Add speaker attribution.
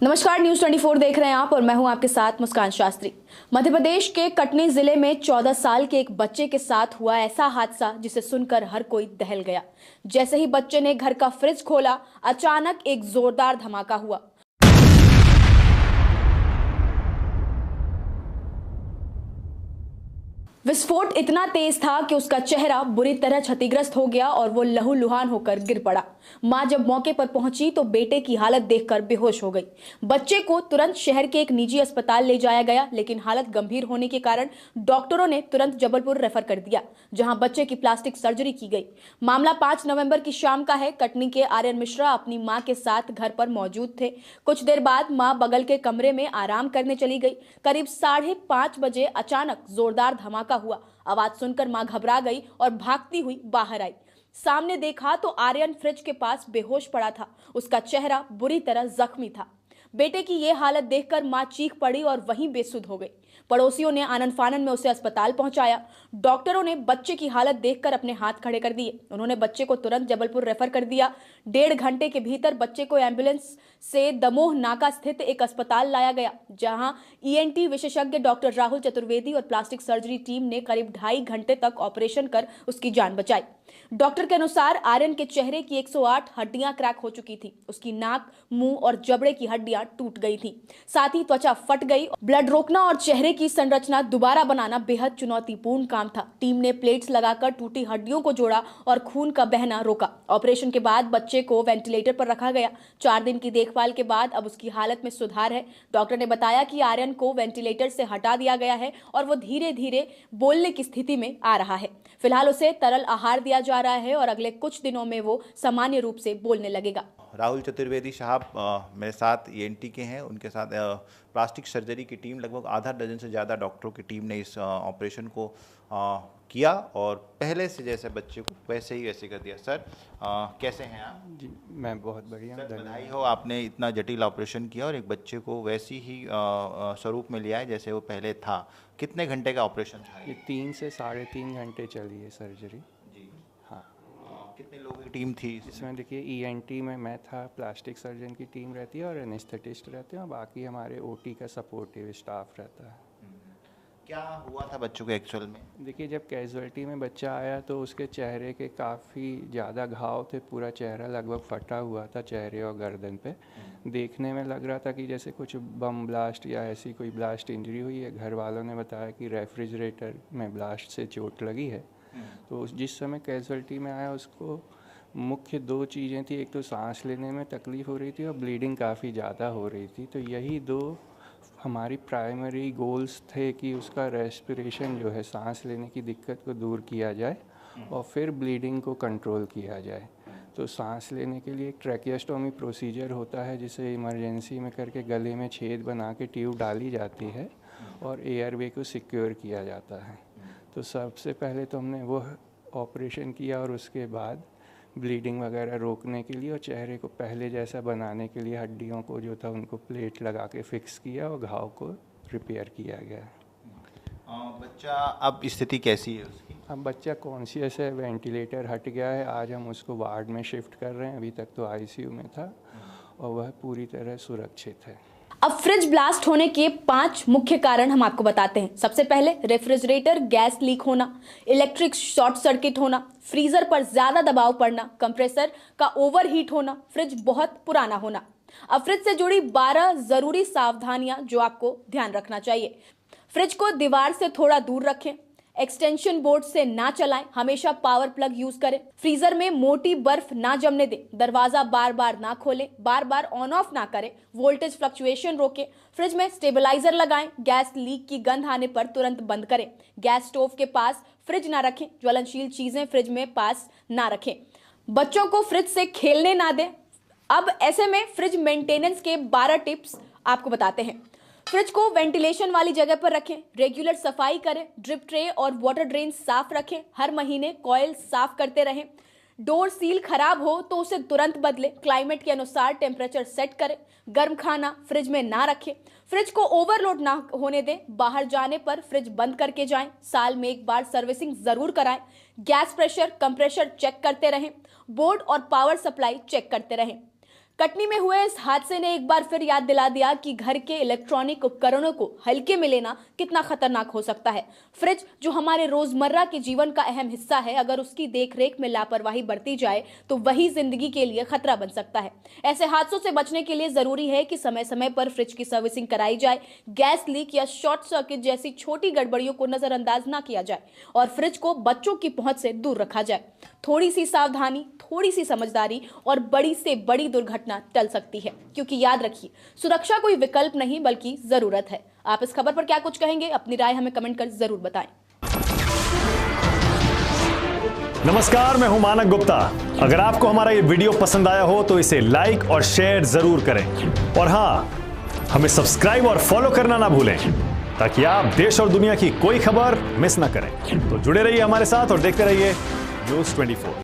Speaker 1: नमस्कार, न्यूज 24 देख रहे हैं आप और मैं हूं आपके साथ मुस्कान शास्त्री। मध्य प्रदेश के कटनी जिले में 14 साल के एक बच्चे के साथ हुआ ऐसा हादसा जिसे सुनकर हर कोई दहल गया। जैसे ही बच्चे ने घर का फ्रिज खोला, अचानक एक जोरदार धमाका हुआ। विस्फोट इतना तेज था कि उसका चेहरा बुरी तरह क्षतिग्रस्त हो गया और वो लहूलुहान होकर गिर पड़ा। मां जब मौके पर पहुंची तो बेटे की हालत देखकर बेहोश हो गई। बच्चे को तुरंत शहर के एक निजी अस्पताल ले जाया गया, लेकिन हालत गंभीर होने के कारण डॉक्टरों ने तुरंत जबलपुर रेफर कर दिया, जहां बच्चे की प्लास्टिक सर्जरी की गई। मामला 5 नवंबर की शाम का है। कटनी के आर्यन मिश्रा अपनी मां के साथ घर पर मौजूद थे। कुछ देर बाद मां बगल के कमरे में आराम करने चली गई। करीब 5:30 बजे अचानक जोरदार धमाका हुआ। आवाज सुनकर मां घबरा गई और भागती हुई बाहर आई। सामने देखा तो आर्यन फ्रिज के पास बेहोश पड़ा था। उसका चेहरा बुरी तरह जख्मी था। बेटे की यह हालत देखकर मां चीख पड़ी और वहीं बेसुध हो गई। पड़ोसियों ने आनन फानन में उसे अस्पताल पहुंचाया। डॉक्टरों ने बच्चे की हालत देखकर अपने हाथ खड़े कर दिए। उन्होंने बच्चे को तुरंत जबलपुर रेफर कर दिया। 1.5 घंटे के भीतर बच्चे को एम्बुलेंस से दमोह नाका स्थित एक अस्पताल लाया गया, जहां ईएनटी विशेषज्ञ डॉक्टर राहुल चतुर्वेदी और प्लास्टिक सर्जरी टीम ने करीब 2.5 घंटे तक ऑपरेशन कर उसकी जान बचाई। डॉक्टर के अनुसार आर्यन के चेहरे की 108 हड्डियां क्रैक हो चुकी थी। उसकी नाक, मुंह और जबड़े की हड्डियां टूट गई थी। साथ ही त्वचा फट गई। ब्लड रोकना और चेहरे की संरचना दोबारा बनाना बेहद चुनौतीपूर्ण काम था। टीम ने प्लेट्स लगाकर टूटी हड्डियों को जोड़ा और खून का बहना रोका। ऑपरेशन के बाद बच्चे को वेंटिलेटर पर रखा गया। 4 दिन की देखभाल के बाद अब उसकी हालत में सुधार है। डॉक्टर ने बताया कि आर्यन को वेंटिलेटर से हटा दिया गया है और वो धीरे धीरे बोलने की स्थिति में आ रहा है। फिलहाल उसे तरल आहार दिया जा रहा है और अगले कुछ दिनों में वो सामान्य रूप से बोलने लगेगा।
Speaker 2: राहुल चतुर्वेदी साहब मेरे साथ ईएनटी के हैं। उनके साथ प्लास्टिक सर्जरी की टीम, लगभग आधा दर्जन से ज़्यादा डॉक्टरों की टीम ने इस ऑपरेशन को किया और पहले से जैसे बच्चे को वैसे ही वैसे कर दिया। सर, कैसे हैं आप?
Speaker 3: जी, मैं बहुत बढ़िया हूँ।
Speaker 2: बधाई हो, आपने इतना जटिल ऑपरेशन किया और एक बच्चे को वैसी ही स्वरूप में लिया है जैसे वो पहले था। कितने घंटे का ऑपरेशन था?
Speaker 3: ये 3 से 3.5 घंटे चली है सर्जरी।
Speaker 2: जी
Speaker 3: हाँ।
Speaker 2: कितने लोगों की टीम थी
Speaker 3: इसमें? देखिए, ईएनटी में मैं था, प्लास्टिक सर्जन की टीम रहती है और एनेस्थेटिस्ट रहते हैं और बाकी हमारे ओटी का सपोर्टिव स्टाफ रहता है।
Speaker 2: क्या हुआ था बच्चों को एक्चुअल में?
Speaker 3: देखिए, जब कैजुअल्टी में बच्चा आया तो उसके चेहरे के काफ़ी ज़्यादा घाव थे। पूरा चेहरा लगभग फटा हुआ था, चेहरे और गर्दन पे। देखने में लग रहा था कि जैसे कुछ बम ब्लास्ट या ऐसी कोई ब्लास्ट इंजरी हुई है। घर वालों ने बताया कि रेफ्रिजरेटर में ब्लास्ट से चोट लगी है। तो जिस समय कैजुअल्टी में आया उसको मुख्य 2 चीज़ें थी। एक तो सांस लेने में तकलीफ़ हो रही थी और ब्लीडिंग काफ़ी ज़्यादा हो रही थी। तो यही 2 हमारी प्राइमरी गोल्स थे कि उसका रेस्पिरेशन जो है, सांस लेने की दिक्कत को दूर किया जाए और फिर ब्लीडिंग को कंट्रोल किया जाए। तो सांस लेने के लिए एक ट्रैकियोस्टोमी प्रोसीजर होता है, जिसे इमरजेंसी में करके गले में छेद बना के ट्यूब डाली जाती है और एयरवे को सिक्योर किया जाता है। तो सबसे पहले तो हमने वो ऑपरेशन किया और उसके बाद ब्लीडिंग वगैरह रोकने के लिए और चेहरे को पहले जैसा बनाने के लिए हड्डियों को जो था उनको प्लेट लगा के फिक्स किया और घाव को रिपेयर किया गया।
Speaker 2: बच्चा अब स्थिति कैसी है उसकी?
Speaker 3: अब बच्चा कॉन्शियस है, वेंटिलेटर हट गया है। आज हम उसको वार्ड में शिफ्ट कर रहे हैं। अभी तक तो आईसीयू में था और वह पूरी तरह सुरक्षित है।
Speaker 1: अब फ्रिज ब्लास्ट होने के 5 मुख्य कारण हम आपको बताते हैं। सबसे पहले, रेफ्रिजरेटर गैस लीक होना, इलेक्ट्रिक शॉर्ट सर्किट होना, फ्रीजर पर ज्यादा दबाव पड़ना, कंप्रेसर का ओवरहीट होना, फ्रिज बहुत पुराना होना। अब फ्रिज से जुड़ी 12 जरूरी सावधानियां जो आपको ध्यान रखना चाहिए। फ्रिज को दीवार से थोड़ा दूर रखें। एक्सटेंशन बोर्ड से ना चलाएं। हमेशा पावर प्लग यूज करें। फ्रीजर में मोटी बर्फ ना जमने दें। दरवाजा बार बार ना खोलें। बार बार ऑन ऑफ ना करें। वोल्टेज फ्लक्चुएशन रोकें। फ्रिज में स्टेबलाइजर लगाएं। गैस लीक की गंध आने पर तुरंत बंद करें। गैस स्टोव के पास फ्रिज ना रखें। ज्वलनशील चीजें फ्रिज में पास ना रखें। बच्चों को फ्रिज से खेलने ना दें। अब ऐसे में फ्रिज मेंटेनेंस के 12 टिप्स आपको बताते हैं। फ्रिज को वेंटिलेशन वाली जगह पर रखें। रेगुलर सफाई करें। ड्रिप ट्रे और वाटर ड्रेन साफ रखें। हर महीने कॉइल साफ करते रहें। डोर सील खराब हो तो उसे तुरंत बदलें। क्लाइमेट के अनुसार टेम्परेचर सेट करें। गर्म खाना फ्रिज में ना रखें। फ्रिज को ओवरलोड ना होने दें। बाहर जाने पर फ्रिज बंद करके जाएं। साल में 1 बार सर्विसिंग जरूर कराएं। गैस प्रेशर, कंप्रेशर चेक करते रहें। बोर्ड और पावर सप्लाई चेक करते रहें। कटनी में हुए इस हादसे ने एक बार फिर याद दिला दिया कि घर के इलेक्ट्रॉनिक उपकरणों को हल्के में लेना कितना खतरनाक हो सकता है। फ्रिज जो हमारे रोजमर्रा के जीवन का अहम हिस्सा है, अगर उसकी देखरेख में लापरवाही बरती जाए तो वही जिंदगी के लिए खतरा बन सकता है। ऐसे हादसों से बचने के लिए जरूरी है कि समय समय पर फ्रिज की सर्विसिंग कराई जाए, गैस लीक या शॉर्ट सर्किट जैसी छोटी गड़बड़ियों को नजरअंदाज ना किया जाए और फ्रिज को बच्चों की पहुंच से दूर रखा जाए। थोड़ी सी सावधानी, थोड़ी सी समझदारी और बड़ी से बड़ी दुर्घटना टल सकती है, क्योंकि याद रखिए, सुरक्षा कोई विकल्प नहीं बल्कि जरूरत है। आप इस खबर पर क्या कुछ कहेंगे? अपनी राय हमें कमेंट कर जरूर बताएं।
Speaker 4: नमस्कार, मैं हूं मानक गुप्ता। अगर आपको हमारा ये वीडियो पसंद आया हो तो इसे लाइक और शेयर जरूर करें और हां, हमें सब्सक्राइब और फॉलो करना ना भूलें ताकि आप देश और दुनिया की कोई खबर मिस ना करें। तो जुड़े रहिए हमारे साथ और देखते रहिए न्यूज़ 24।